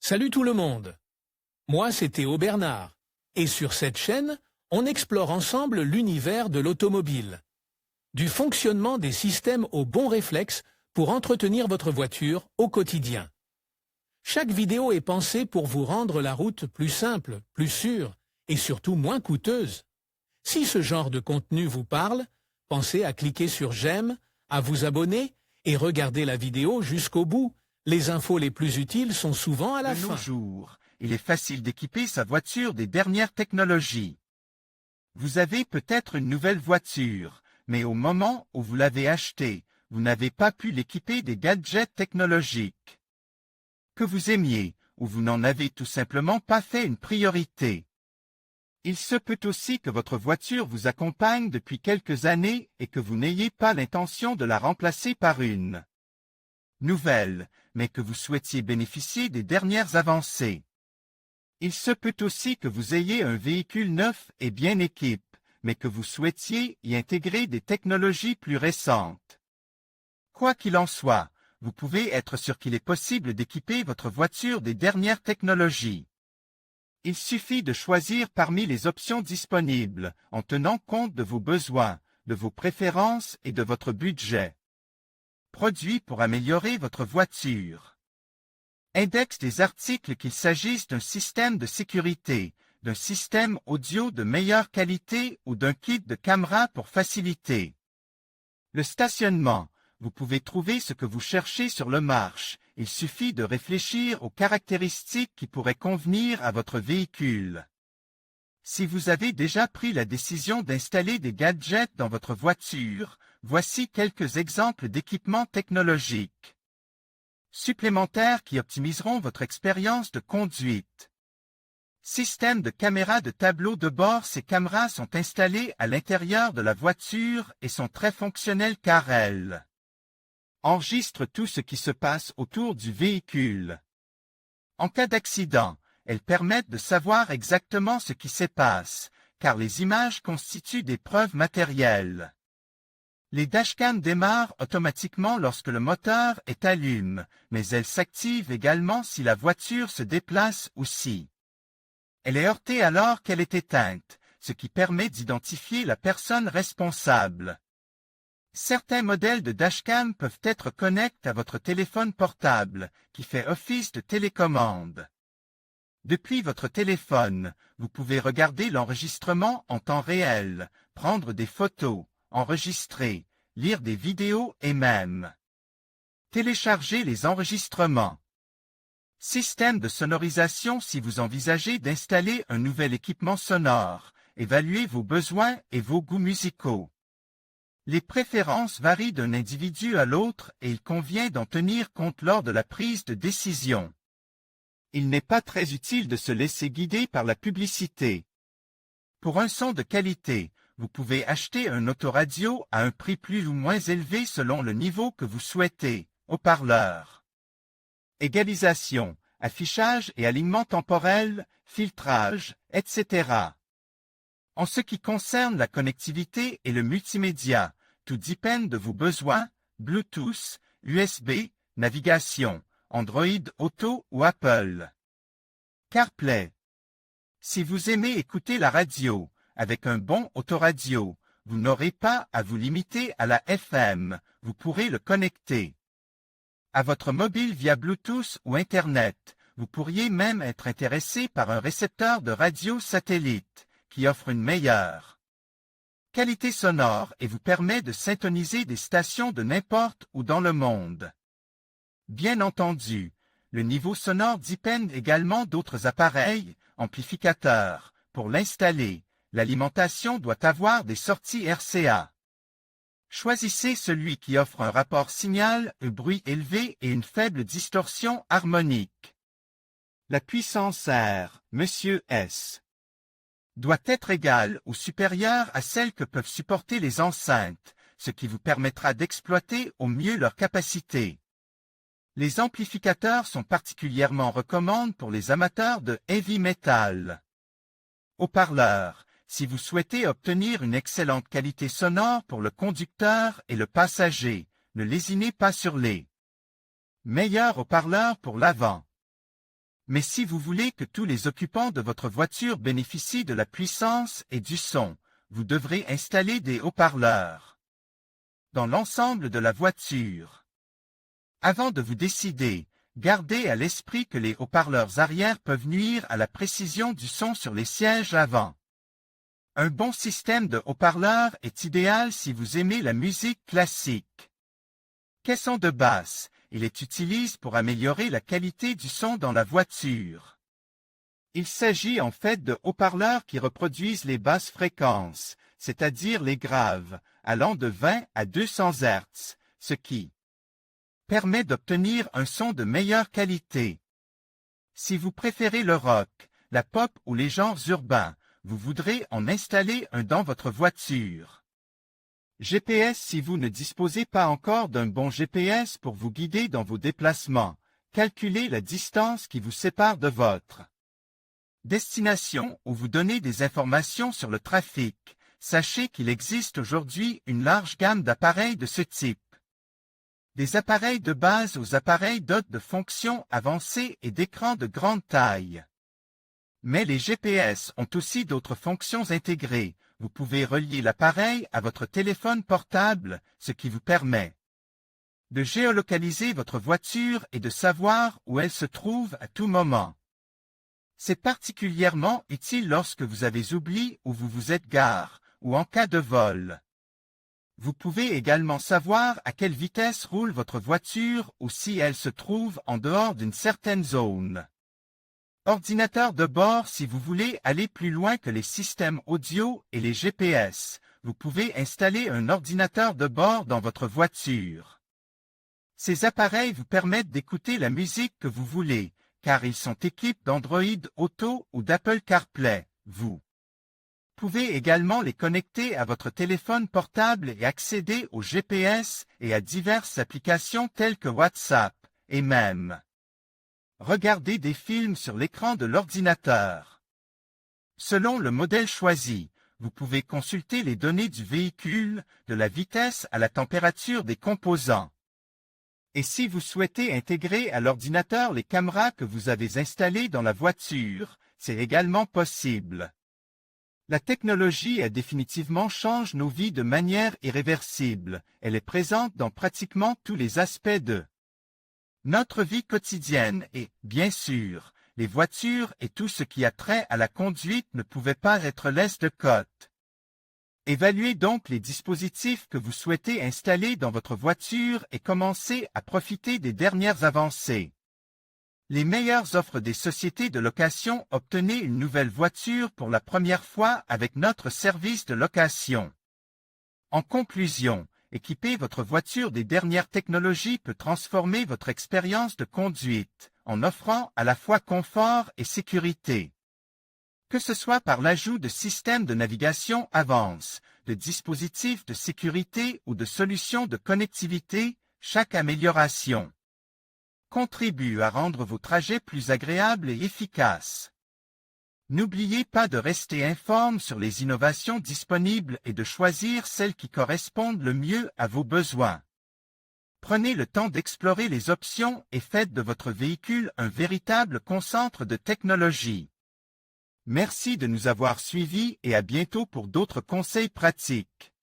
Salut tout le monde. Moi, c'est Théo Bernard. Et sur cette chaîne, on explore ensemble l'univers de l'automobile. Du fonctionnement des systèmes aux bons réflexes pour entretenir votre voiture au quotidien. Chaque vidéo est pensée pour vous rendre la route plus simple, plus sûre et surtout moins coûteuse. Si ce genre de contenu vous parle, pensez à cliquer sur j'aime, à vous abonner et regarder la vidéo jusqu'au bout. Les infos les plus utiles sont souvent à la fin. De nos jours, il est facile d'équiper sa voiture des dernières technologies. Vous avez peut-être une nouvelle voiture, mais au moment où vous l'avez achetée, vous n'avez pas pu l'équiper des gadgets technologiques que vous aimiez, ou vous n'en avez tout simplement pas fait une priorité. Il se peut aussi que votre voiture vous accompagne depuis quelques années et que vous n'ayez pas l'intention de la remplacer par une nouvelle, mais que vous souhaitiez bénéficier des dernières avancées. Il se peut aussi que vous ayez un véhicule neuf et bien équipé, mais que vous souhaitiez y intégrer des technologies plus récentes. Quoi qu'il en soit, vous pouvez être sûr qu'il est possible d'équiper votre voiture des dernières technologies. Il suffit de choisir parmi les options disponibles, en tenant compte de vos besoins, de vos préférences et de votre budget. Produits pour améliorer votre voiture. Index des articles qu'il s'agisse d'un système de sécurité, d'un système audio de meilleure qualité ou d'un kit de caméra pour faciliter le stationnement. Vous pouvez trouver ce que vous cherchez sur le marché. Il suffit de réfléchir aux caractéristiques qui pourraient convenir à votre véhicule. Si vous avez déjà pris la décision d'installer des gadgets dans votre voiture, voici quelques exemples d'équipements technologiques supplémentaires qui optimiseront votre expérience de conduite. Système de caméras de tableau de bord. Ces caméras sont installées à l'intérieur de la voiture et sont très fonctionnelles car elles enregistrent tout ce qui se passe autour du véhicule. En cas d'accident, elles permettent de savoir exactement ce qui se passe, car les images constituent des preuves matérielles. Les dashcams démarrent automatiquement lorsque le moteur est allumé, mais elles s'activent également si la voiture se déplace ou si elle est heurtée alors qu'elle est éteinte, ce qui permet d'identifier la personne responsable. Certains modèles de dashcam peuvent être connectés à votre téléphone portable, qui fait office de télécommande. Depuis votre téléphone, vous pouvez regarder l'enregistrement en temps réel, prendre des photos, enregistrer, lire des vidéos et même télécharger les enregistrements. Système de sonorisation. Si vous envisagez d'installer un nouvel équipement sonore, évaluez vos besoins et vos goûts musicaux. Les préférences varient d'un individu à l'autre et il convient d'en tenir compte lors de la prise de décision. Il n'est pas très utile de se laisser guider par la publicité. Pour un son de qualité, vous pouvez acheter un autoradio à un prix plus ou moins élevé selon le niveau que vous souhaitez. Haut-parleur. Égalisation, affichage et alignement temporel, filtrage, etc. En ce qui concerne la connectivité et le multimédia, tout dépend de vos besoins, Bluetooth, USB, navigation, Android Auto ou Apple CarPlay. Si vous aimez écouter la radio, avec un bon autoradio, vous n'aurez pas à vous limiter à la FM, vous pourrez le connecter à votre mobile via Bluetooth ou Internet. Vous pourriez même être intéressé par un récepteur de radio satellite, qui offre une meilleure qualité sonore et vous permet de syntoniser des stations de n'importe où dans le monde. Bien entendu, le niveau sonore dépend également d'autres appareils, amplificateurs. Pour l'installer, l'alimentation doit avoir des sorties RCA. Choisissez celui qui offre un rapport signal, un bruit élevé et une faible distorsion harmonique. La puissance R, Monsieur S, doit être égale ou supérieure à celle que peuvent supporter les enceintes, ce qui vous permettra d'exploiter au mieux leur capacité. Les amplificateurs sont particulièrement recommandés pour les amateurs de heavy metal. Haut-parleurs. Si vous souhaitez obtenir une excellente qualité sonore pour le conducteur et le passager, ne lésinez pas sur les meilleurs haut-parleurs pour l'avant. Mais si vous voulez que tous les occupants de votre voiture bénéficient de la puissance et du son, vous devrez installer des haut-parleurs dans l'ensemble de la voiture. Avant de vous décider, gardez à l'esprit que les haut-parleurs arrière peuvent nuire à la précision du son sur les sièges avant. Un bon système de haut-parleurs est idéal si vous aimez la musique classique. Caisson de basse, il est utilisé pour améliorer la qualité du son dans la voiture. Il s'agit en fait de haut-parleurs qui reproduisent les basses fréquences, c'est-à-dire les graves, allant de 20 à 200 Hz, ce qui permet d'obtenir un son de meilleure qualité. Si vous préférez le rock, la pop ou les genres urbains, vous voudrez en installer un dans votre voiture. GPS. Si vous ne disposez pas encore d'un bon GPS pour vous guider dans vos déplacements, calculez la distance qui vous sépare de votre destination ou vous donnez des informations sur le trafic. Sachez qu'il existe aujourd'hui une large gamme d'appareils de ce type. Des appareils de base aux appareils dotés de fonctions avancées et d'écrans de grande taille. Mais les GPS ont aussi d'autres fonctions intégrées. Vous pouvez relier l'appareil à votre téléphone portable, ce qui vous permet de géolocaliser votre voiture et de savoir où elle se trouve à tout moment. C'est particulièrement utile lorsque vous avez oublié où vous vous êtes garé, ou en cas de vol. Vous pouvez également savoir à quelle vitesse roule votre voiture ou si elle se trouve en dehors d'une certaine zone. Ordinateur de bord. Si vous voulez aller plus loin que les systèmes audio et les GPS, vous pouvez installer un ordinateur de bord dans votre voiture. Ces appareils vous permettent d'écouter la musique que vous voulez, car ils sont équipés d'Android Auto ou d'Apple CarPlay. Vous pouvez également les connecter à votre téléphone portable et accéder au GPS et à diverses applications telles que WhatsApp, et même regarder des films sur l'écran de l'ordinateur. Selon le modèle choisi, vous pouvez consulter les données du véhicule, de la vitesse à la température des composants. Et si vous souhaitez intégrer à l'ordinateur les caméras que vous avez installées dans la voiture, c'est également possible. La technologie a définitivement changé nos vies de manière irréversible. Elle est présente dans pratiquement tous les aspects de notre vie quotidienne et, bien sûr, les voitures et tout ce qui a trait à la conduite ne pouvaient pas être laissés de côté. Évaluez donc les dispositifs que vous souhaitez installer dans votre voiture et commencez à profiter des dernières avancées. Les meilleures offres des sociétés de location. Obtenez une nouvelle voiture pour la première fois avec notre service de location. En conclusion, équiper votre voiture des dernières technologies peut transformer votre expérience de conduite, en offrant à la fois confort et sécurité. Que ce soit par l'ajout de systèmes de navigation avancés, de dispositifs de sécurité ou de solutions de connectivité, chaque amélioration contribue à rendre vos trajets plus agréables et efficaces. N'oubliez pas de rester informé sur les innovations disponibles et de choisir celles qui correspondent le mieux à vos besoins. Prenez le temps d'explorer les options et faites de votre véhicule un véritable concentre de technologie. Merci de nous avoir suivis et à bientôt pour d'autres conseils pratiques.